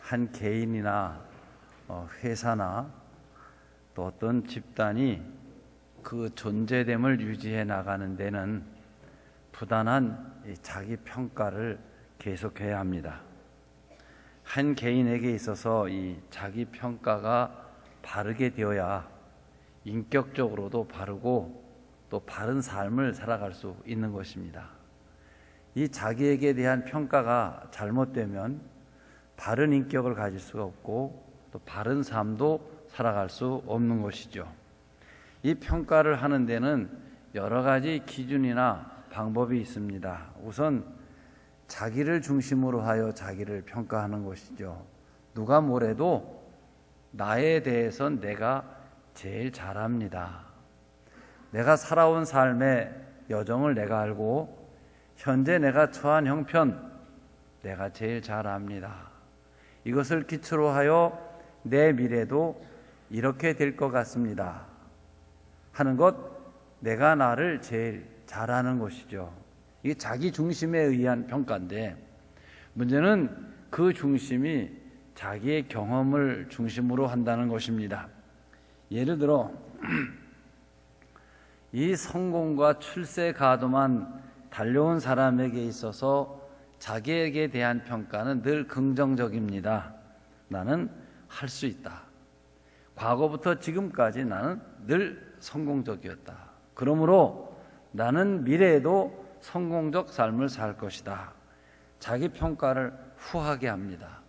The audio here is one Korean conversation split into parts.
한 개인이나 회사나 또 어떤 집단이 그 존재됨을 유지해 나가는 데는 부단한 자기 평가를 계속해야 합니다. 한 개인에게 있어서 이 자기 평가가 바르게 되어야 인격적으로도 바르고 또 바른 삶을 살아갈 수 있는 것입니다. 이 자기에게 대한 평가가 잘못되면 바른 인격을 가질 수가 없고 또 바른 삶도 살아갈 수 없는 것이죠. 이 평가를 하는 데는 여러 가지 기준이나 방법이 있습니다. 우선 자기를 중심으로 하여 자기를 평가하는 것이죠. 누가 뭐래도 나에 대해선 내가 제일 잘합니다. 내가 살아온 삶의 여정을 내가 알고 현재 내가 처한 형편 내가 제일 잘 압니다. 이것을 기초로 하여 내 미래도 이렇게 될 것 같습니다 하는 것, 내가 나를 제일 잘 아는 것이죠. 이게 자기 중심에 의한 평가인데, 문제는 그 중심이 자기의 경험을 중심으로 한다는 것입니다. 예를 들어 이 성공과 출세 가도만 달려온 사람에게 있어서 자기에게 대한 평가는 늘 긍정적입니다. 나는 할 수 있다. 과거부터 지금까지 나는 늘 성공적이었다. 그러므로 나는 미래에도 성공적 삶을 살 것이다. 자기 평가를 후하게 합니다.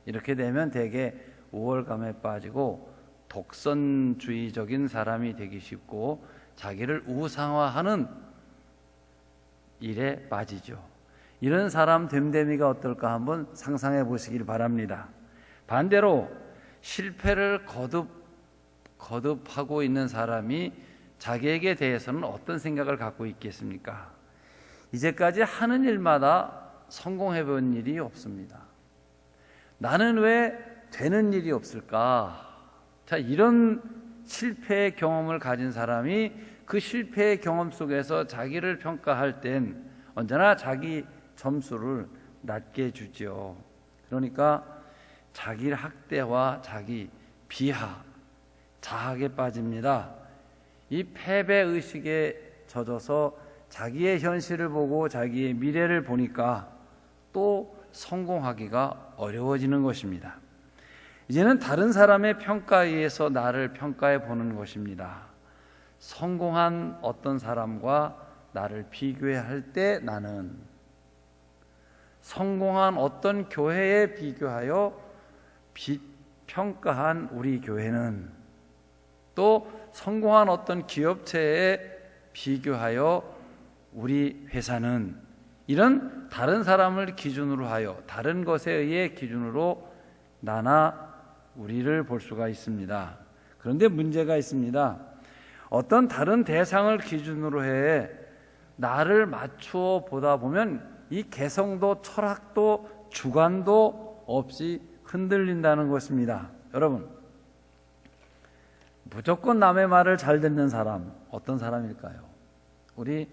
이렇게 되면 대개 우월감에 빠지고 독선주의적인 사람이 되기 쉽고 자기를 우상화하는 일에 빠지죠. 이런 사람 됨됨이가 어떨까 한번 상상해 보시길 바랍니다. 반대로 실패를 거듭하고 있는 사람이 자기에게 대해서는 어떤 생각을 갖고 있겠습니까? 이제까지 하는 일마다 성공해 본 일이 없습니다. 나는 왜 되는 일이 없을까? 자, 이런 실패의 경험을 가진 사람이 그 실패의 경험 속에서 자기를 평가할 땐 언제나 자기 점수를 낮게 주죠. 그러니까 자기 학대와 자기 비하, 자학에 빠집니다. 이 패배의식에 젖어서 자기의 현실을 보고 자기의 미래를 보니까 또 성공하기가 어려워지는 것입니다. 이제는 다른 사람의 평가에 의해서 나를 평가해 보는 것입니다. 성공한 어떤 사람과 나를 비교할 때 나는, 성공한 어떤 교회에 비교하여 평가한 우리 교회는, 또 성공한 어떤 기업체에 비교하여 우리 회사는, 이런 다른 사람을 기준으로 하여 다른 것에 의해 기준으로 나나 우리를 볼 수가 있습니다. 그런데 문제가 있습니다. 어떤 다른 대상을 기준으로 해 나를 맞추어 보다 보면 이 개성도 철학도 주관도 없이 흔들린다는 것입니다. 여러분, 무조건 남의 말을 잘 듣는 사람, 어떤 사람일까요? 우리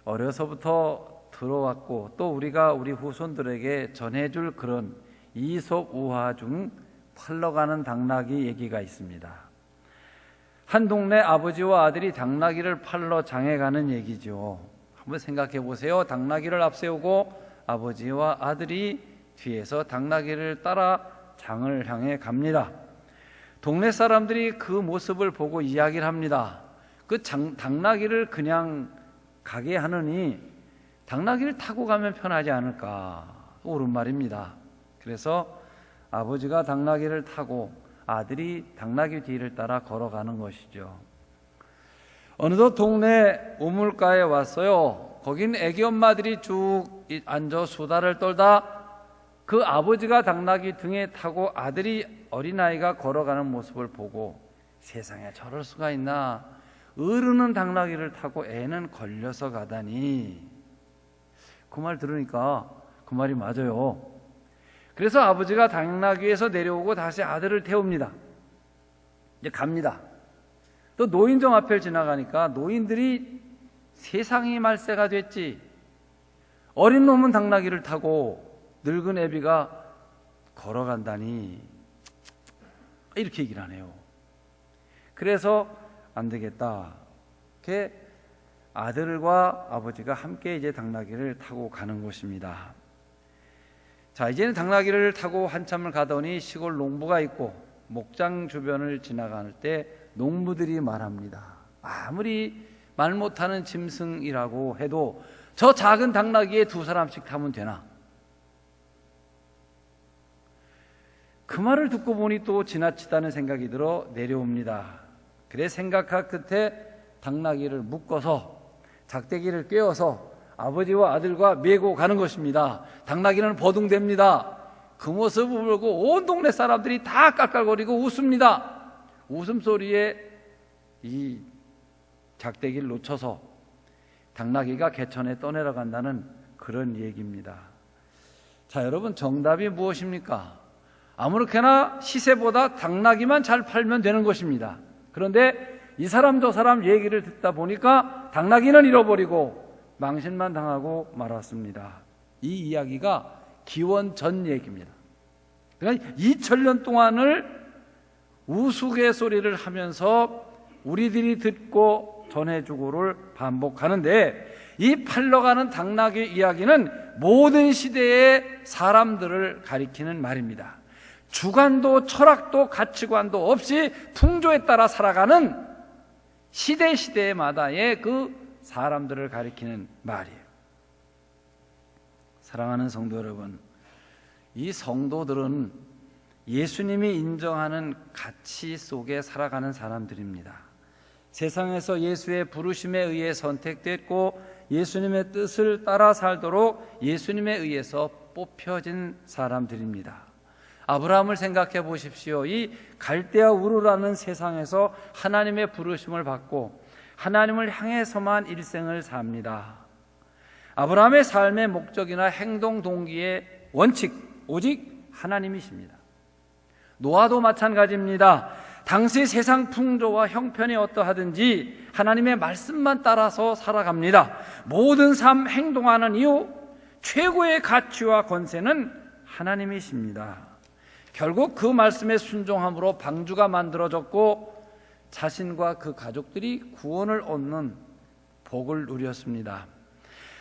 어려서부터 들어왔고 또 우리가 우리 후손들에게 전해줄 그런 이솝 우화 중 팔러가는 당나귀 얘기가 있습니다. 한 동네 아버지와 아들이 당나귀를 팔러 장에 가는 얘기죠. 한번 생각해 보세요. 당나귀를 앞세우고 아버지와 아들이 뒤에서 당나귀를 따라 장을 향해 갑니다. 동네 사람들이 그 모습을 보고 이야기를 합니다. 그 당나귀를 그냥 가게 하느니 당나귀를 타고 가면 편하지 않을까? 옳은 말입니다. 그래서 아버지가 당나귀를 타고 아들이 당나귀 뒤를 따라 걸어가는 것이죠. 어느덧 동네 우물가에 왔어요. 거긴 애기 엄마들이 쭉 앉아 수다를 떨다 그 아버지가 당나귀 등에 타고 아들이 어린아이가 걸어가는 모습을 보고, 세상에 저럴 수가 있나, 어른은 당나귀를 타고 애는 걸려서 가다니. 그 말 들으니까 그 말이 맞아요. 그래서 아버지가 당나귀에서 내려오고 다시 아들을 태웁니다. 이제 갑니다. 또 노인정 앞을 지나가니까 노인들이 세상이 말세가 됐지, 어린 놈은 당나귀를 타고 늙은 애비가 걸어간다니 이렇게 얘기를 하네요. 그래서 안 되겠다. 이렇게 아들과 아버지가 함께 이제 당나귀를 타고 가는 것입니다. 자, 이제는 당나귀를 타고 한참을 가더니 시골 농부가 있고 목장 주변을 지나갈 때 농부들이 말합니다. 아무리 말 못하는 짐승이라고 해도 저 작은 당나귀에 2사람씩 타면 되나? 그 말을 듣고 보니 또 지나치다는 생각이 들어 내려옵니다. 그래 생각한 끝에 당나귀를 묶어서 작대기를 꿰어서 아버지와 아들과 메고 가는 것입니다. 당나귀는 버둥댑니다. 그 모습을 보고 온 동네 사람들이 다 깔깔거리고 웃습니다. 웃음소리에 이 작대기를 놓쳐서 당나귀가 개천에 떠내려간다는 그런 얘기입니다. 자, 여러분, 정답이 무엇입니까? 아무렇게나 시세보다 당나귀만 잘 팔면 되는 것입니다. 그런데 이 사람 저 사람 얘기를 듣다 보니까 당나귀는 잃어버리고 망신만 당하고 말았습니다. 이 이야기가 기원 전 얘기입니다. 그러니까 2000년 동안을 우스갯소리를 하면서 우리들이 듣고 전해주고를 반복하는데, 이 팔러가는 당나귀 이야기는 모든 시대의 사람들을 가리키는 말입니다. 주관도 철학도 가치관도 없이 풍조에 따라 살아가는 시대마다의 그 사람들을 가리키는 말이에요. 사랑하는 성도 여러분, 이 성도들은 예수님이 인정하는 가치 속에 살아가는 사람들입니다. 세상에서 예수의 부르심에 의해 선택됐고 예수님의 뜻을 따라 살도록 예수님에 의해서 뽑혀진 사람들입니다. 아브라함을 생각해 보십시오. 이 갈대아 우르라는 세상에서 하나님의 부르심을 받고 하나님을 향해서만 일생을 삽니다. 아브라함의 삶의 목적이나 행동 동기의 원칙, 오직 하나님이십니다. 노아도 마찬가지입니다. 당시 세상 풍조와 형편이 어떠하든지 하나님의 말씀만 따라서 살아갑니다. 모든 삶 행동하는 이유, 최고의 가치와 권세는 하나님이십니다. 결국 그 말씀에 순종함으로 방주가 만들어졌고 자신과 그 가족들이 구원을 얻는 복을 누렸습니다.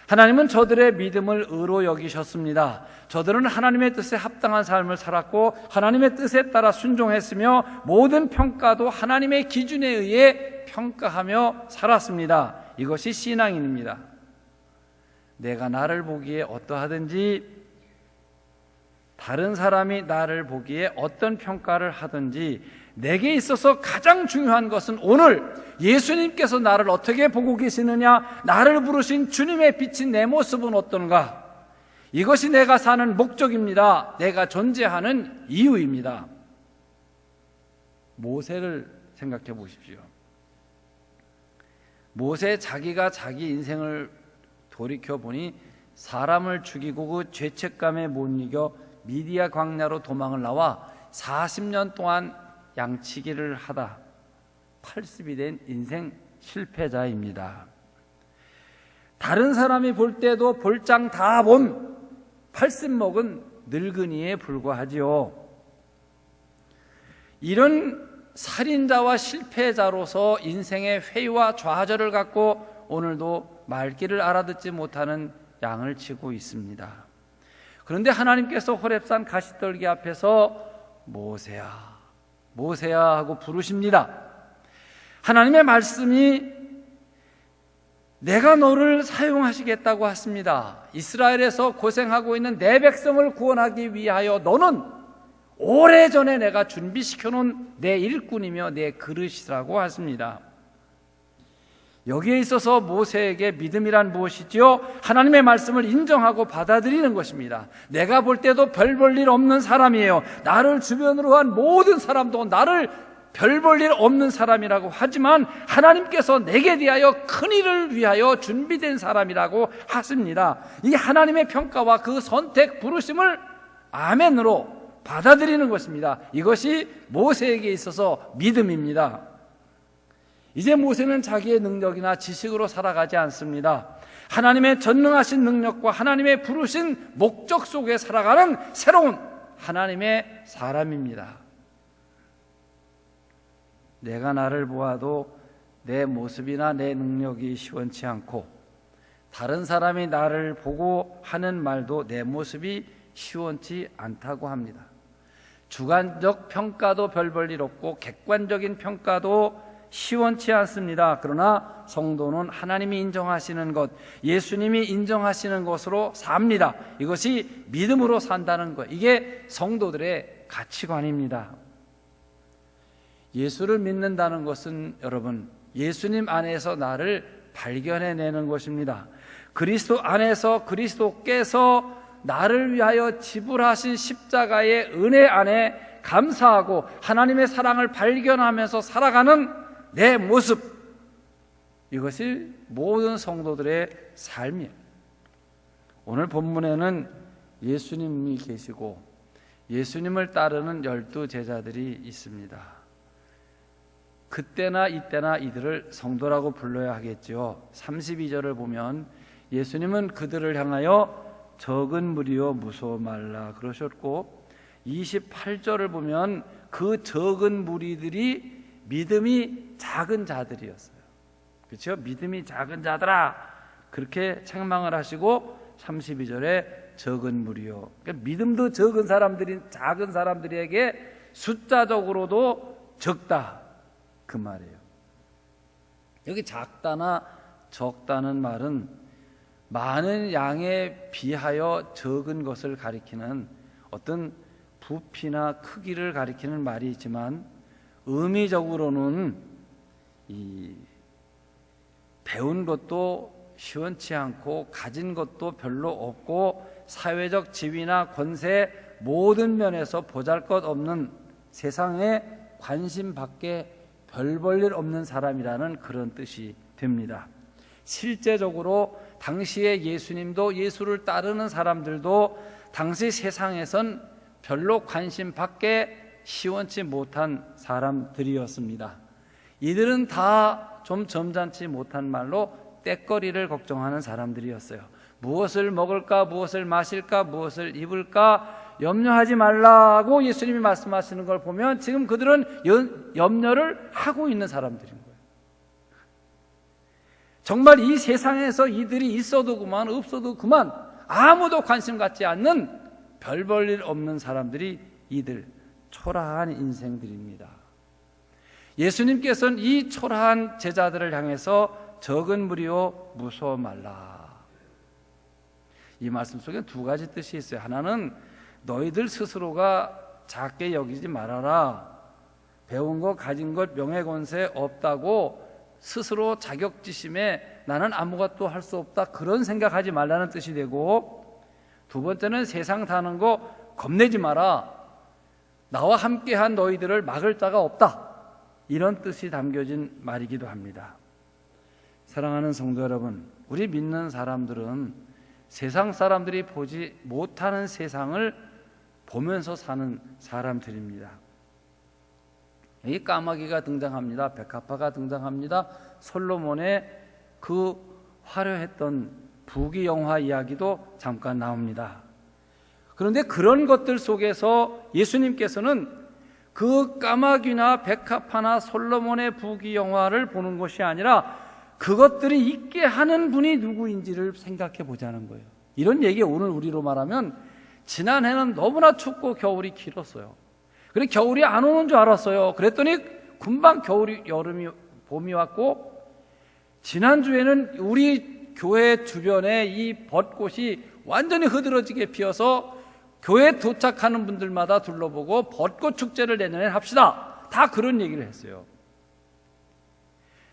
하나님은 저들의 믿음을 의로 여기셨습니다. 저들은 하나님의 뜻에 합당한 삶을 살았고 하나님의 뜻에 따라 순종했으며 모든 평가도 하나님의 기준에 의해 평가하며 살았습니다. 이것이 신앙인입니다. 내가 나를 보기에 어떠하든지, 다른 사람이 나를 보기에 어떤 평가를 하든지, 내게 있어서 가장 중요한 것은 오늘 예수님께서 나를 어떻게 보고 계시느냐, 나를 부르신 주님의 비친 내 모습은 어떤가, 이것이 내가 사는 목적입니다. 내가 존재하는 이유입니다. 모세를 생각해 보십시오. 모세 자기가 자기 인생을 돌이켜보니 사람을 죽이고 그 죄책감에 못 이겨 미디아 광야로 도망을 나와 40년 동안 양치기를 하다 80이 된 인생 실패자입니다. 다른 사람이 볼 때도 볼장 다 본 80 먹은 늙은이에 불과하지요. 이런 살인자와 실패자로서 인생의 회의와 좌절을 갖고 오늘도 말귀를 알아듣지 못하는 양을 치고 있습니다. 그런데 하나님께서 호렙산 가시떨기 앞에서 모세야, 모세야 하고 부르십니다. 하나님의 말씀이 내가 너를 사용하시겠다고 하십니다. 이스라엘에서 고생하고 있는 내 백성을 구원하기 위하여 너는 오래전에 내가 준비시켜놓은 내 일꾼이며 내 그릇이라고 하십니다. 여기에 있어서 모세에게 믿음이란 무엇이지요? 하나님의 말씀을 인정하고 받아들이는 것입니다. 내가 볼 때도 별 볼 일 없는 사람이에요. 나를 주변으로 한 모든 사람도 나를 별 볼 일 없는 사람이라고 하지만 하나님께서 내게 대하여 큰 일을 위하여 준비된 사람이라고 하십니다. 이 하나님의 평가와 그 선택 부르심을 아멘으로 받아들이는 것입니다. 이것이 모세에게 있어서 믿음입니다. 이제 모세는 자기의 능력이나 지식으로 살아가지 않습니다. 하나님의 전능하신 능력과 하나님의 부르신 목적 속에 살아가는 새로운 하나님의 사람입니다. 내가 나를 보아도 내 모습이나 내 능력이 시원치 않고 다른 사람이 나를 보고 하는 말도 내 모습이 시원치 않다고 합니다. 주관적 평가도 별 볼 일 없고 객관적인 평가도 시원치 않습니다. 그러나 성도는 하나님이 인정하시는 것, 예수님이 인정하시는 것으로 삽니다. 이것이 믿음으로 산다는 것, 이게 성도들의 가치관입니다. 예수를 믿는다는 것은 여러분, 예수님 안에서 나를 발견해내는 것입니다. 그리스도 안에서 그리스도께서 나를 위하여 지불하신 십자가의 은혜 안에 감사하고 하나님의 사랑을 발견하면서 살아가는 내 모습, 이것이 모든 성도들의 삶이에요. 오늘 본문에는 예수님이 계시고 예수님을 따르는 12 제자들이 있습니다. 그때나 이때나 이들을 성도라고 불러야 하겠죠. 32절을 보면 예수님은 그들을 향하여 적은 무리여 무서워 말라 그러셨고, 28절을 보면 그 적은 무리들이 믿음이 작은 자들이었어요. 그렇죠? 믿음이 작은 자들아, 그렇게 책망을 하시고 32절에 적은 무리요. 그러니까 믿음도 적은 사람들이, 작은 사람들에게 숫자적으로도 적다, 그 말이에요. 여기 작다나 적다는 말은 많은 양에 비하여 적은 것을 가리키는 어떤 부피나 크기를 가리키는 말이 있지만, 의미적으로는 이 배운 것도 시원치 않고 가진 것도 별로 없고 사회적 지위나 권세 모든 면에서 보잘것없는, 세상에 관심 밖에 별 볼 일 없는 사람이라는 그런 뜻이 됩니다. 실제적으로 당시에 예수님도 예수를 따르는 사람들도 당시 세상에선 별로 관심 밖에 시원치 못한 사람들이었습니다. 이들은 다 좀 점잖지 못한 말로 때거리를 걱정하는 사람들이었어요. 무엇을 먹을까, 무엇을 마실까, 무엇을 입을까 염려하지 말라고 예수님이 말씀하시는 걸 보면 지금 그들은 염려를 하고 있는 사람들인 거예요. 정말 이 세상에서 이들이 있어도 그만 없어도 그만 아무도 관심 갖지 않는 별 볼 일 없는 사람들이 이들, 초라한 인생들입니다. 예수님께서는 이 초라한 제자들을 향해서 적은 무리요 무서워 말라, 이 말씀 속에 두 가지 뜻이 있어요. 하나는 너희들 스스로가 작게 여기지 말아라, 배운 것 가진 것 명예권세 없다고 스스로 자격지심에 나는 아무것도 할 수 없다, 그런 생각하지 말라는 뜻이 되고, 두 번째는 세상 사는 거 겁내지 마라, 나와 함께한 너희들을 막을 자가 없다, 이런 뜻이 담겨진 말이기도 합니다. 사랑하는 성도 여러분, 우리 믿는 사람들은 세상 사람들이 보지 못하는 세상을 보면서 사는 사람들입니다. 이 까마귀가 등장합니다. 백합화가 등장합니다. 솔로몬의 그 화려했던 부귀영화 이야기도 잠깐 나옵니다. 그런데 그런 것들 속에서 예수님께서는 그 까마귀나 백합화나 솔로몬의 부귀영화를 보는 것이 아니라 그것들이 있게 하는 분이 누구인지를 생각해 보자는 거예요. 이런 얘기 오늘 우리로 말하면, 지난해는 너무나 춥고 겨울이 길었어요. 그래 겨울이 안 오는 줄 알았어요. 그랬더니 금방 겨울이, 여름이, 봄이 왔고, 지난주에는 우리 교회 주변에 이 벚꽃이 완전히 흐드러지게 피어서 교회에 도착하는 분들마다 둘러보고 벚꽃 축제를 내년에 합시다, 다 그런 얘기를 했어요.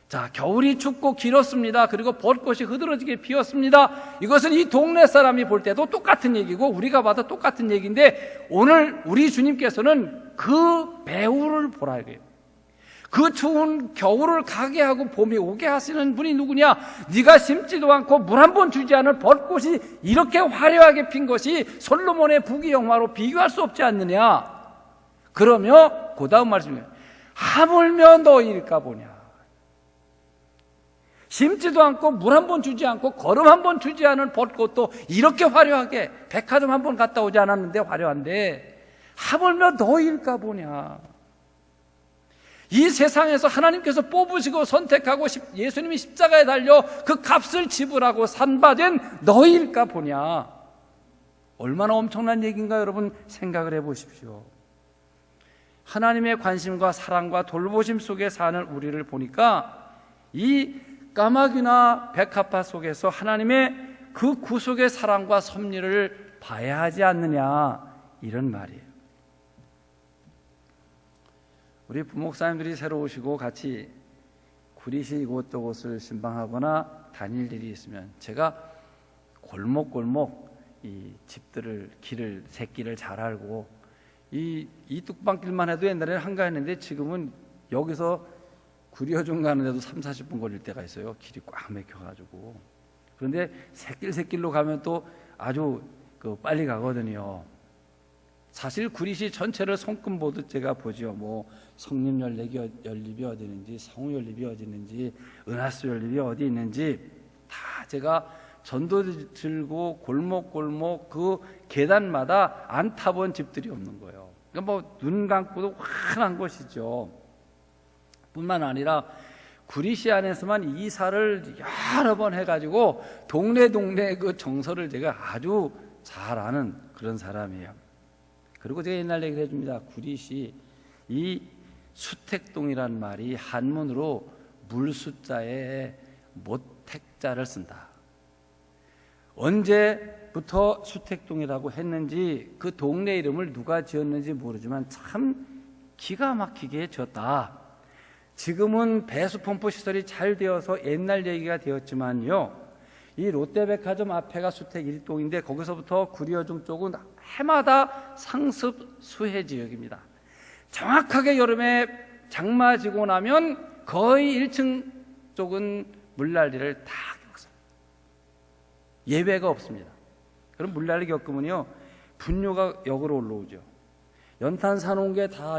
자, 겨울이 춥고 길었습니다. 그리고 벚꽃이 흐드러지게 피었습니다. 이것은 이 동네 사람이 볼 때도 똑같은 얘기고 우리가 봐도 똑같은 얘기인데, 오늘 우리 주님께서는 그 배후를 보라 이거예요. 그 추운 겨울을 가게 하고 봄이 오게 하시는 분이 누구냐? 네가 심지도 않고 물 한 번 주지 않을 벚꽃이 이렇게 화려하게 핀 것이 솔로몬의 부귀영화로 비교할 수 없지 않느냐? 그러며 그 다음 말씀이에요. 하물며 너희일까 보냐? 심지도 않고 물 한 번 주지 않고 걸음 한 번 주지 않은 벚꽃도 이렇게 화려하게, 백화점 한 번 갔다 오지 않았는데 화려한데, 하물며 너희일까 보냐. 이 세상에서 하나님께서 뽑으시고 선택하고 예수님이 십자가에 달려 그 값을 지불하고 산받은 너희일까 보냐. 얼마나 엄청난 얘기인가 여러분 생각을 해보십시오. 하나님의 관심과 사랑과 돌보심 속에 사는 우리를 보니까 이 까마귀나 백합화 속에서 하나님의 그 구속의 사랑과 섭리를 봐야 하지 않느냐, 이런 말이에요. 우리 부목사님들이 새로 오시고 같이 구리시 이곳저곳을 신방하거나 다닐 일이 있으면 제가 골목골목 이 집들을 새길을 잘 알고 이 뚝방길만 해도 옛날에는 한가했는데 지금은 여기서 구리어중 가는데도 30-40분 걸릴 때가 있어요. 길이 꽉 막혀가지고. 그런데 새길로 가면 또 아주 빨리 가거든요. 사실 구리시 전체를 손금 보듯 제가 보죠. 뭐 성림연립이 어디 있는지, 성우연립이 어디 있는지, 은하수연립이 어디 있는지 다 제가 전도 들고 골목골목 그 계단마다 안 타본 집들이 없는 거예요. 그러니까 뭐 눈 감고도 환한 곳이죠. 뿐만 아니라 구리시 안에서만 이사를 여러 번 해가지고 동네 그 정서를 제가 아주 잘 아는 그런 사람이에요. 그리고 제가 옛날 얘기를 해줍니다. 구리시 이 수택동이란 말이 한문으로 물수자에 못택자를 쓴다. 언제부터 수택동이라고 했는지 그 동네 이름을 누가 지었는지 모르지만 참 기가 막히게 지었다. 지금은 배수펌프 시설이 잘 되어서 옛날 얘기가 되었지만요, 이 롯데백화점 앞에가 수택 1동인데 거기서부터 구리어중 쪽은 해마다 상습 수해 지역입니다. 정확하게 여름에 장마 지고 나면 거의 1층 쪽은 물난리를 다 겪습니다. 예외가 없습니다. 그럼 물난리 겪으면요, 분뇨가 역으로 올라오죠. 연탄 사놓은 게 다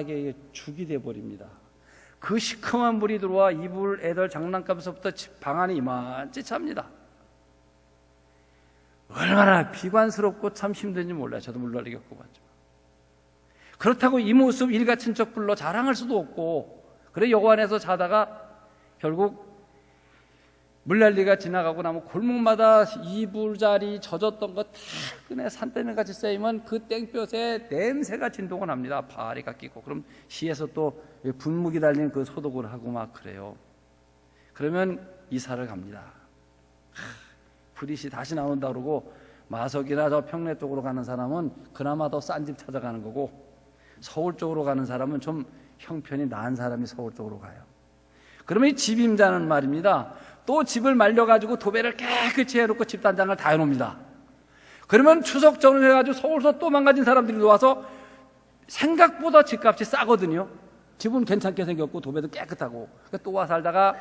죽이 돼버립니다. 그 시커먼 물이 들어와 이불 애들 장난감에서부터 방 안이 이만치 찹니다. 얼마나 비관스럽고 참 힘든지 몰라요. 저도 물난리 겪어봤죠. 그렇다고 이 모습 일가 친척 불러 자랑할 수도 없고, 그래 여고 안에서 자다가 결국 물난리가 지나가고 나면 골목마다 이불자리 젖었던 거 다 꺼내 산더미같이 쌓이면 그 땡볕에 냄새가 진동을 합니다. 파리가 끼고. 그럼 시에서 또 분무기 달린 그 소독을 하고 막 그래요. 그러면 이사를 갑니다. 구리시 다시 나온다 그러고 마석이나 저 평내 쪽으로 가는 사람은 그나마 더 싼 집 찾아가는 거고, 서울 쪽으로 가는 사람은 좀 형편이 나은 사람이 서울 쪽으로 가요. 그러면 이 집임자는 말입니다, 또 집을 말려가지고 도배를 깨끗이 해놓고 집단장을 다 해놓습니다. 그러면 추석 전후 해가지고 서울서 또 망가진 사람들이 와서 생각보다 집값이 싸거든요. 집은 괜찮게 생겼고 도배도 깨끗하고. 그러니까 또 와 살다가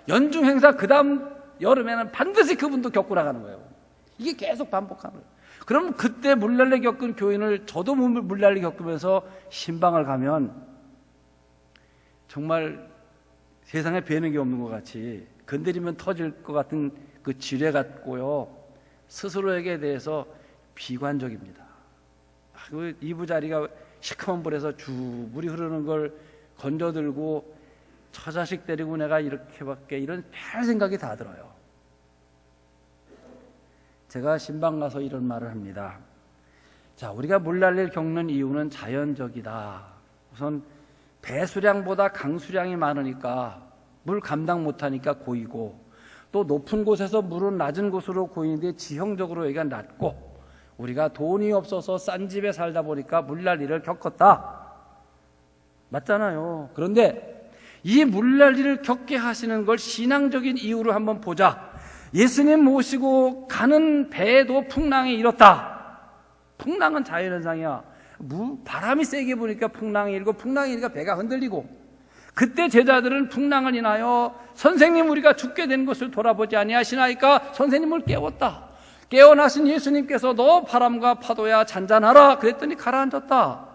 연중 행사 그 다음 여름에는 반드시 그분도 겪고 나가는 거예요. 이게 계속 반복하는 거예요. 그럼 그때 물난리 겪은 교인을 저도 물난리 겪으면서 신방을 가면 정말 세상에 배는 게 없는 것 같이 건드리면 터질 것 같은 그 지뢰 같고요, 스스로에게 대해서 비관적입니다. 그 이부자리가 시커먼 불에서 물이 흐르는 걸 건져들고 처자식 데리고 내가 이렇게밖에, 이런 별 생각이 다 들어요. 제가 신방 가서 이런 말을 합니다. 자, 우리가 물난리를 겪는 이유는 자연적이다. 우선 배수량보다 강수량이 많으니까 물 감당 못하니까 고이고, 또 높은 곳에서 물은 낮은 곳으로 고이는데 지형적으로 여기가 낮고, 우리가 돈이 없어서 싼 집에 살다 보니까 물난리를 겪었다. 맞잖아요. 그런데 이 물난리를 겪게 하시는 걸 신앙적인 이유로 한번 보자. 예수님 모시고 가는 배에도 풍랑이 일었다. 풍랑은 자연현상이야. 바람이 세게 부니까 풍랑이 일고, 풍랑이 일니까 배가 흔들리고. 그때 제자들은 풍랑을 인하여 선생님 우리가 죽게 된 것을 돌아보지 아니하시나이까 선생님을 깨웠다. 깨어나신 예수님께서 너 바람과 파도야 잔잔하라 그랬더니 가라앉았다.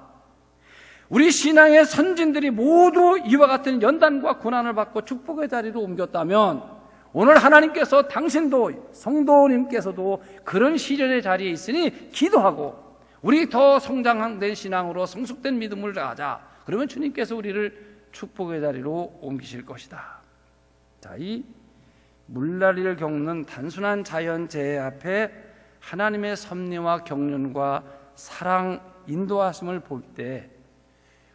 우리 신앙의 선진들이 모두 이와 같은 연단과 고난을 받고 축복의 자리로 옮겼다면, 오늘 하나님께서 당신도 성도님께서도 그런 시련의 자리에 있으니 기도하고 우리 더 성장된 신앙으로 성숙된 믿음을 가자. 그러면 주님께서 우리를 축복의 자리로 옮기실 것이다. 자, 이 물난리를 겪는 단순한 자연재해 앞에 하나님의 섭리와 경륜과 사랑, 인도하심을 볼 때,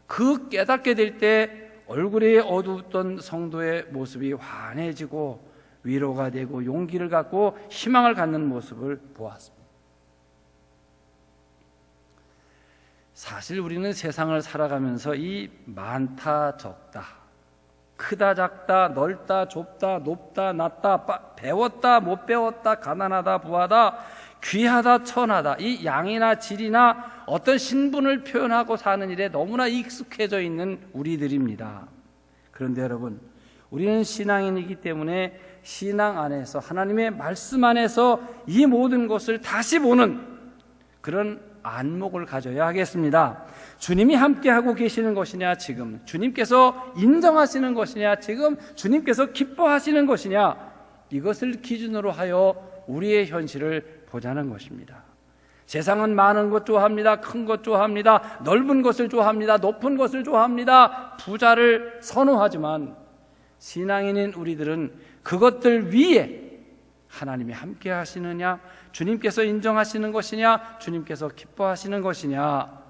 그 깨닫게 될 때 얼굴에 어두웠던 성도의 모습이 환해지고 위로가 되고 용기를 갖고 희망을 갖는 모습을 보았습니다. 사실 우리는 세상을 살아가면서 이 많다 적다, 크다 작다, 넓다 좁다, 높다 낮다, 배웠다 못 배웠다, 가난하다 부하다, 귀하다 천하다, 이 양이나 질이나 어떤 신분을 표현하고 사는 일에 너무나 익숙해져 있는 우리들입니다. 그런데 여러분, 우리는 신앙인이기 때문에 신앙 안에서, 하나님의 말씀 안에서 이 모든 것을 다시 보는 그런 안목을 가져야 하겠습니다. 주님이 함께하고 계시는 것이냐, 지금 주님께서 인정하시는 것이냐, 지금 주님께서 기뻐하시는 것이냐, 이것을 기준으로 하여 우리의 현실을 보자는 것입니다. 세상은 많은 것 좋아합니다. 큰 것 좋아합니다. 넓은 것을 좋아합니다. 높은 것을 좋아합니다. 부자를 선호하지만 신앙인인 우리들은 그것들 위에 하나님이 함께 하시느냐, 주님께서 인정하시는 것이냐, 주님께서 기뻐하시는 것이냐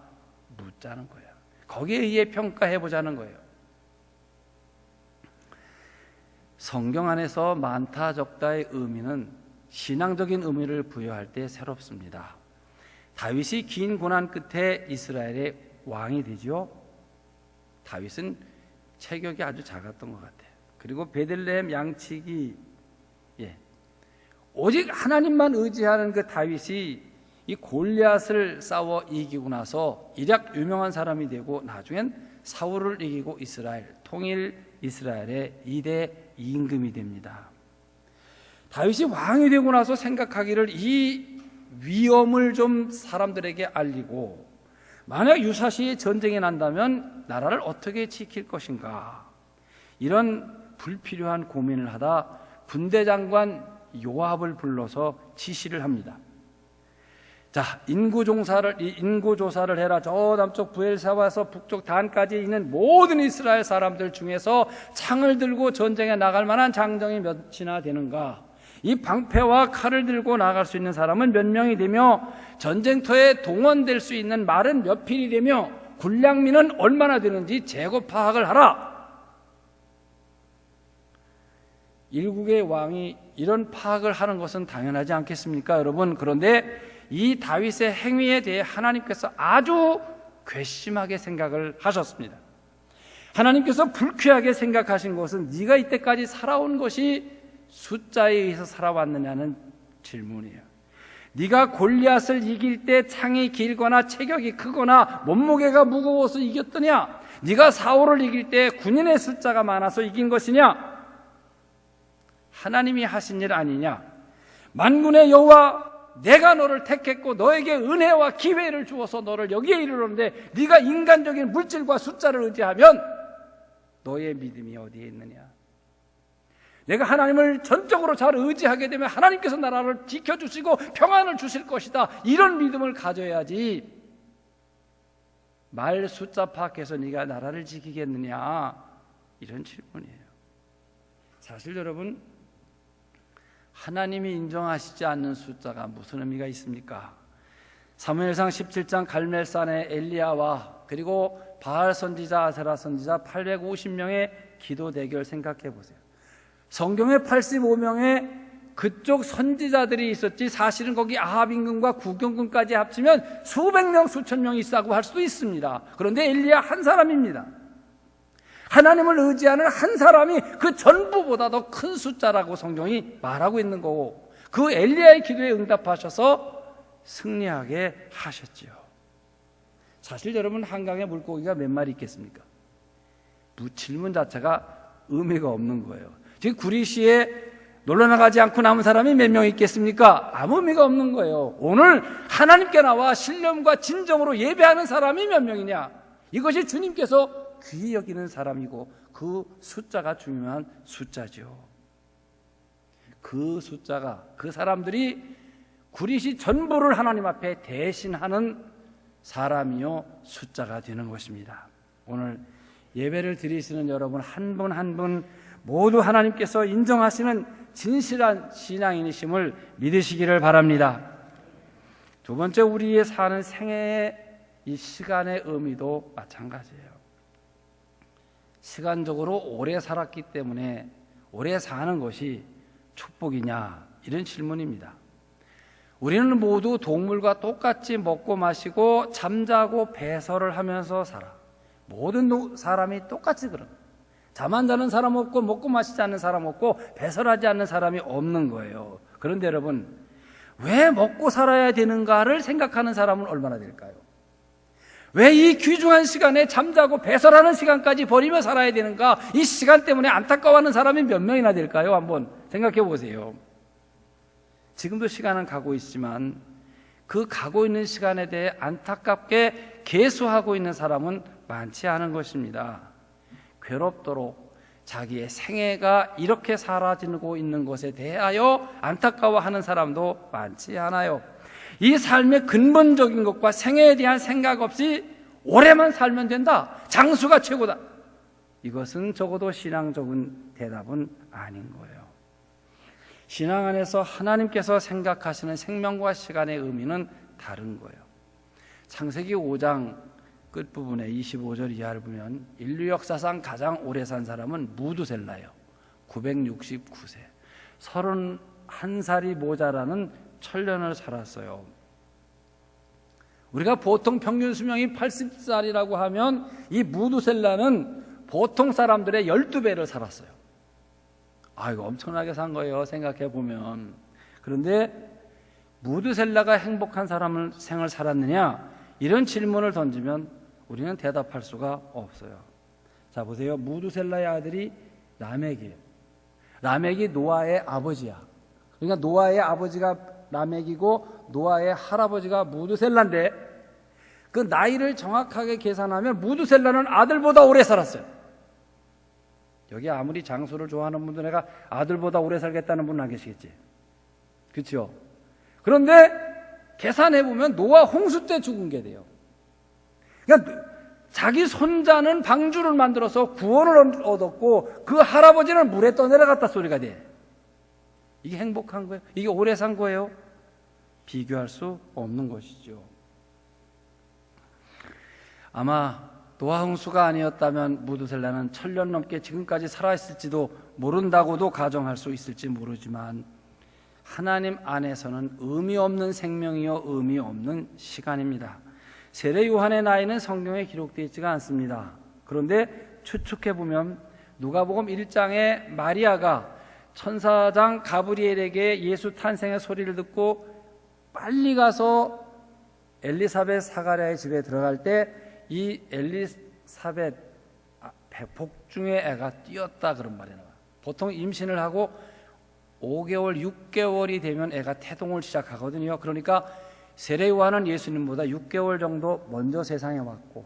묻자는 거예요. 거기에 의해 평가해 보자는 거예요. 성경 안에서 많다 적다의 의미는 신앙적인 의미를 부여할 때 새롭습니다. 다윗이 긴 고난 끝에 이스라엘의 왕이 되죠. 다윗은 체격이 아주 작았던 것 같아요. 그리고 베들레헴 양치기, 오직 하나님만 의지하는 그 다윗이 이 골리앗을 싸워 이기고 나서 일약 유명한 사람이 되고 나중엔 사울을 이기고 이스라엘, 통일 이스라엘의 2대 임금이 됩니다. 다윗이 왕이 되고 나서 생각하기를 이 위험을 좀 사람들에게 알리고, 만약 유사시 전쟁이 난다면 나라를 어떻게 지킬 것인가, 이런 불필요한 고민을 하다 군대 장관 요압을 불러서 지시를 합니다. 자, 인구조사를 해라. 저 남쪽 브엘사와서 북쪽 단까지 있는 모든 이스라엘 사람들 중에서 창을 들고 전쟁에 나갈 만한 장정이 몇이나 되는가, 이 방패와 칼을 들고 나갈 수 있는 사람은 몇 명이 되며, 전쟁터에 동원될 수 있는 말은 몇 필이 되며, 군량민은 얼마나 되는지 재고 파악을 하라. 일국의 왕이 이런 파악을 하는 것은 당연하지 않겠습니까, 여러분? 그런데 이 다윗의 행위에 대해 하나님께서 아주 괘씸하게 생각을 하셨습니다. 하나님께서 불쾌하게 생각하신 것은 네가 이때까지 살아온 것이 숫자에 의해서 살아왔느냐는 질문이에요. 네가 골리앗을 이길 때 창이 길거나 체격이 크거나 몸무게가 무거워서 이겼더냐? 네가 사울을 이길 때 군인의 숫자가 많아서 이긴 것이냐? 하나님이 하신 일 아니냐? 만군의 여호와, 내가 너를 택했고 너에게 은혜와 기회를 주어서 너를 여기에 이르렀는데 네가 인간적인 물질과 숫자를 의지하면 너의 믿음이 어디에 있느냐? 내가 하나님을 전적으로 잘 의지하게 되면 하나님께서 나라를 지켜주시고 평안을 주실 것이다, 이런 믿음을 가져야지. 말 숫자 파악해서 네가 나라를 지키겠느냐, 이런 질문이에요. 사실 여러분, 하나님이 인정하시지 않는 숫자가 무슨 의미가 있습니까? 사무엘상 17장 갈멜산의 엘리야와 그리고 바알 선지자, 아세라 선지자 850명의 기도 대결 생각해 보세요. 성경에 85명의 그쪽 선지자들이 있었지, 사실은 거기 아합 임금과 구경군까지 합치면 수백 명, 수천 명이 있다고 할 수도 있습니다. 그런데 엘리야 한 사람입니다. 하나님을 의지하는 한 사람이 그 전부보다 더 큰 숫자라고 성경이 말하고 있는 거고, 그 엘리야의 기도에 응답하셔서 승리하게 하셨지요. 사실 여러분, 한강에 물고기가 몇 마리 있겠습니까? 질문 자체가 의미가 없는 거예요. 지금 구리시에 놀러 나가지 않고 남은 사람이 몇 명 있겠습니까? 아무 의미가 없는 거예요. 오늘 하나님께 나와 신념과 진정으로 예배하는 사람이 몇 명이냐? 이것이 주님께서 귀히 여기는 사람이고, 그 숫자가 중요한 숫자죠. 그 숫자가, 그 사람들이 구리시 전부를 하나님 앞에 대신하는 사람이요 숫자가 되는 것입니다. 오늘 예배를 드리시는 여러분 한 분 한 분 모두 하나님께서 인정하시는 진실한 신앙인이심을 믿으시기를 바랍니다. 두 번째, 우리의 사는 생애의 이 시간의 의미도 마찬가지예요. 시간적으로 오래 살았기 때문에 오래 사는 것이 축복이냐, 이런 질문입니다. 우리는 모두 동물과 똑같이 먹고 마시고 잠자고 배설을 하면서 살아. 모든 사람이 똑같이 그런 거예요. 잠 안 자는 사람 없고 먹고 마시지 않는 사람 없고 배설하지 않는 사람이 없는 거예요. 그런데 여러분, 왜 먹고 살아야 되는가를 생각하는 사람은 얼마나 될까요? 왜 이 귀중한 시간에 잠자고 배설하는 시간까지 버리며 살아야 되는가? 이 시간 때문에 안타까워하는 사람이 몇 명이나 될까요? 한번 생각해 보세요. 지금도 시간은 가고 있지만 그 가고 있는 시간에 대해 안타깝게 계수하고 있는 사람은 많지 않은 것입니다. 괴롭도록 자기의 생애가 이렇게 사라지고 있는 것에 대하여 안타까워하는 사람도 많지 않아요. 이 삶의 근본적인 것과 생애에 대한 생각 없이 오래만 살면 된다, 장수가 최고다, 이것은 적어도 신앙적인 대답은 아닌 거예요. 신앙 안에서 하나님께서 생각하시는 생명과 시간의 의미는 다른 거예요. 창세기 5장 끝부분에 25절 이하를 보면 인류 역사상 가장 오래 산 사람은 무두셀라예요. 969세, 31살이 모자라는 천년을 살았어요. 우리가 보통 평균 수명이 80살이라고 하면 이 무두셀라는 보통 사람들의 12배를 살았어요. 이거 엄청나게 산 거예요, 생각해 보면. 그런데 무두셀라가 행복한 생을 살았느냐, 이런 질문을 던지면 우리는 대답할 수가 없어요. 자, 보세요. 무두셀라의 아들이 라멕이에요. 라멕이 노아의 아버지야. 그러니까 노아의 아버지가 라멕이고 노아의 할아버지가 무두셀라인데, 그 나이를 정확하게 계산하면 무두셀라는 아들보다 오래 살았어요. 여기 아무리 장수를 좋아하는 분들, 내가 아들보다 오래 살겠다는 분은 안 계시겠지, 그렇죠? 그런데 계산해보면 노아 홍수 때 죽은 게 돼요. 그러니까 자기 손자는 방주를 만들어서 구원을 얻었고 그 할아버지는 물에 떠내려갔다 소리가 돼. 이게 행복한 거예요? 이게 오래 산 거예요? 비교할 수 없는 것이죠. 아마 노아 홍수가 아니었다면 무두셀라는 1000년 넘게 지금까지 살아있을지도 모른다고도 가정할 수 있을지 모르지만, 하나님 안에서는 의미 없는 생명이요 의미 없는 시간입니다. 세례 요한의 나이는 성경에 기록되어 있지가 않습니다. 그런데 추측해보면 누가복음 1장에 마리아가 천사장 가브리엘에게 예수 탄생의 소리를 듣고 빨리 가서 엘리사벳 사가랴의 집에 들어갈 때 이 엘리사벳 복중의 애가 뛰었다, 그런 말이 나와요. 보통 임신을 하고 5개월, 6개월이 되면 애가 태동을 시작하거든요. 그러니까 세례 요한은 예수님보다 6개월 정도 먼저 세상에 왔고,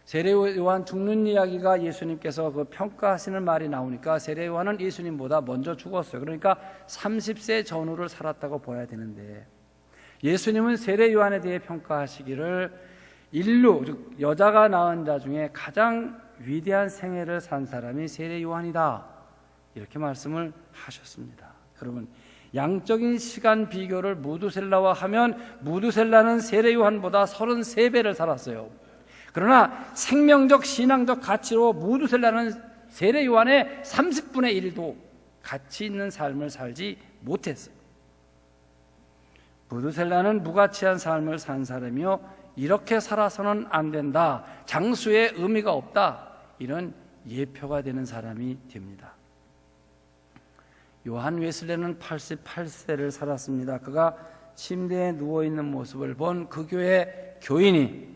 세례 요한 죽는 이야기가 예수님께서 그 평가하시는 말이 나오니까 세례 요한은 예수님보다 먼저 죽었어요. 그러니까 30세 전후를 살았다고 봐야 되는데, 예수님은 세례 요한에 대해 평가하시기를 인류, 즉 여자가 낳은 자 중에 가장 위대한 생애를 산 사람이 세례 요한이다, 이렇게 말씀을 하셨습니다. 여러분, 양적인 시간 비교를 무두셀라와 하면 무두셀라는 세례 요한보다 33배를 살았어요. 그러나 생명적 신앙적 가치로 무두셀라는 세례 요한의 30분의 1도 가치 있는 삶을 살지 못했어요. 무두셀라는 무가치한 삶을 산 사람이요, 이렇게 살아서는 안 된다, 장수의 의미가 없다, 이런 예표가 되는 사람이 됩니다. 요한 웨슬레는 88세를 살았습니다. 그가 침대에 누워있는 모습을 본 그 교회 교인이,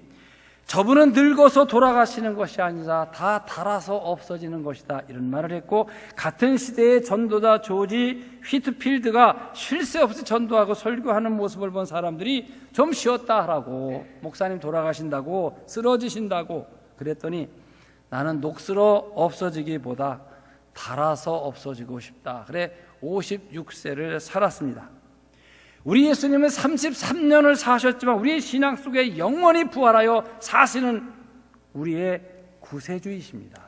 저분은 늙어서 돌아가시는 것이 아니라 다 닳아서 없어지는 것이다, 이런 말을 했고, 같은 시대의 전도자 조지 휘트필드가 쉴 새 없이 전도하고 설교하는 모습을 본 사람들이 좀 쉬었다 하라고, 목사님 돌아가신다고, 쓰러지신다고 그랬더니 나는 녹슬어 없어지기보다 닳아서 없어지고 싶다, 그래 56세를 살았습니다. 우리 예수님은 33년을 사셨지만 우리의 신앙 속에 영원히 부활하여 사시는 우리의 구세주이십니다.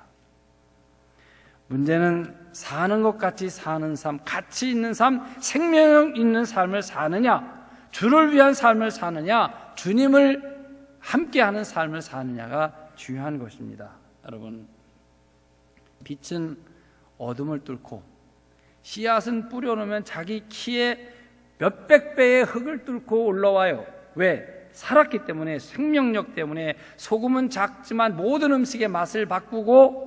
문제는 사는 것 같이 사는 삶, 가치 있는 삶, 생명 있는 삶을 사느냐, 주를 위한 삶을 사느냐, 주님을 함께하는 삶을 사느냐가 중요한 것입니다. 여러분, 빛은 어둠을 뚫고 씨앗은 뿌려놓으면 자기 키에 몇백 배의 흙을 뚫고 올라와요. 왜? 살았기 때문에, 생명력 때문에. 소금은 작지만 모든 음식의 맛을 바꾸고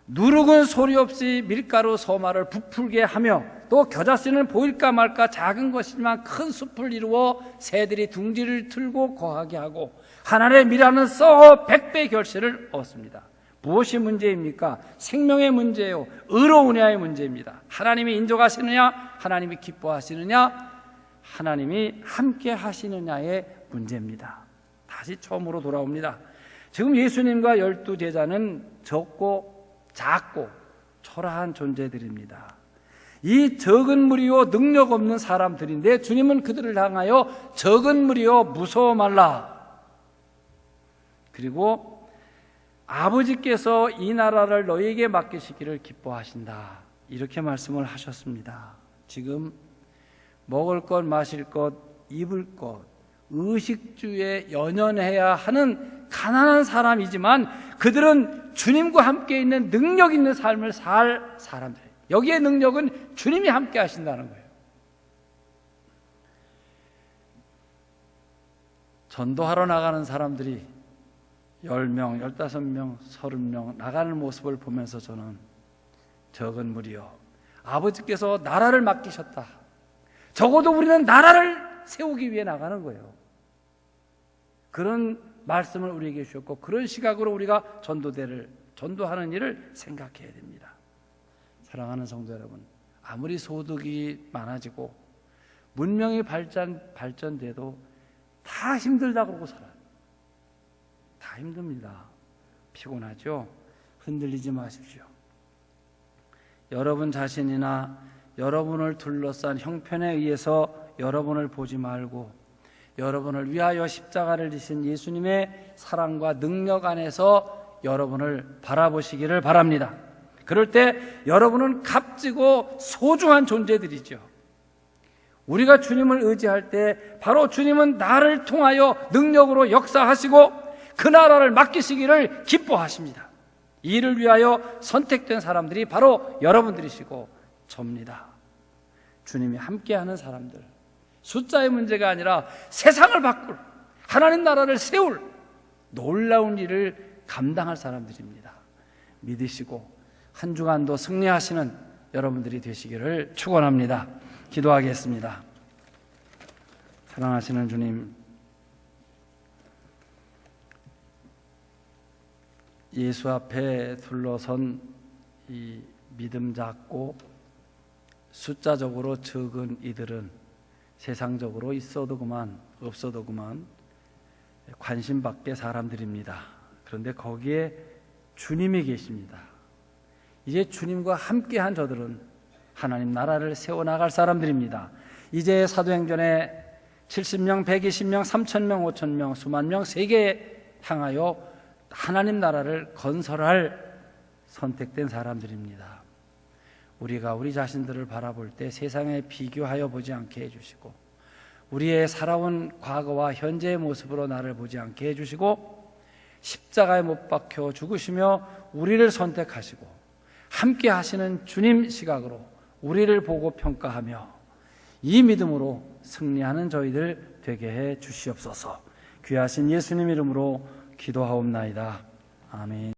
누룩은 소리 없이 밀가루 소마를 부풀게 하며 또 겨자씨는 보일까 말까 작은 것이지만 큰 숲을 이루어 새들이 둥지를 틀고 거하게 하고 한 알의 밀화는 썩어 100배 결실을 얻습니다. 무엇이 문제입니까? 생명의 문제예요. 의로우냐의 문제입니다. 하나님이 인정하시느냐, 하나님이 기뻐하시느냐, 하나님이 함께 하시느냐의 문제입니다. 다시 처음으로 돌아옵니다. 지금 예수님과 12제자는 적고 작고 초라한 존재들입니다. 이 적은 무리요 능력 없는 사람들인데 주님은 그들을 향하여 적은 무리요 무서워 말라. 그리고 아버지께서 이 나라를 너희에게 맡기시기를 기뻐하신다. 이렇게 말씀을 하셨습니다. 지금 먹을 것, 마실 것, 입을 것, 의식주에 연연해야 하는 가난한 사람이지만 그들은 주님과 함께 있는 능력 있는 삶을 살 사람들이에요. 여기에 능력은 주님이 함께 하신다는 거예요. 전도하러 나가는 사람들이 10명, 15명, 30명 나가는 모습을 보면서 저는 적은 무리여, 아버지께서 나라를 맡기셨다. 적어도 우리는 나라를 세우기 위해 나가는 거예요. 그런 말씀을 우리에게 주셨고 그런 시각으로 우리가 전도하는 일을 생각해야 됩니다. 사랑하는 성도 여러분, 아무리 소득이 많아지고 문명이 발전돼도 다 힘들다 그러고 살아요. 다 힘듭니다. 피곤하죠? 흔들리지 마십시오. 여러분 자신이나 여러분을 둘러싼 형편에 의해서 여러분을 보지 말고 여러분을 위하여 십자가를 지신 예수님의 사랑과 능력 안에서 여러분을 바라보시기를 바랍니다. 그럴 때 여러분은 값지고 소중한 존재들이죠. 우리가 주님을 의지할 때 바로 주님은 나를 통하여 능력으로 역사하시고 그 나라를 맡기시기를 기뻐하십니다. 이를 위하여 선택된 사람들이 바로 여러분들이시고 접니다. 주님이 함께하는 사람들, 숫자의 문제가 아니라 세상을 바꿀, 하나님 나라를 세울 놀라운 일을 감당할 사람들입니다. 믿으시고 한 주간도 승리하시는 여러분들이 되시기를 축원합니다. 기도하겠습니다. 사랑하시는 주님, 예수 앞에 둘러선 이 믿음 작고 숫자적으로 적은 이들은 세상적으로 있어도 그만 없어도 그만 관심밖에 사람들입니다. 그런데 거기에 주님이 계십니다. 이제 주님과 함께한 저들은 하나님 나라를 세워나갈 사람들입니다. 이제 사도행전에 70명, 120명, 3,000명, 5,000명, 수만 명, 세계에 향하여 하나님 나라를 건설할 선택된 사람들입니다. 우리가 우리 자신들을 바라볼 때 세상에 비교하여 보지 않게 해주시고 우리의 살아온 과거와 현재의 모습으로 나를 보지 않게 해주시고 십자가에 못 박혀 죽으시며 우리를 선택하시고 함께 하시는 주님 시각으로 우리를 보고 평가하며 이 믿음으로 승리하는 저희들 되게 해 주시옵소서. 귀하신 예수님 이름으로 기도하옵나이다. 아멘.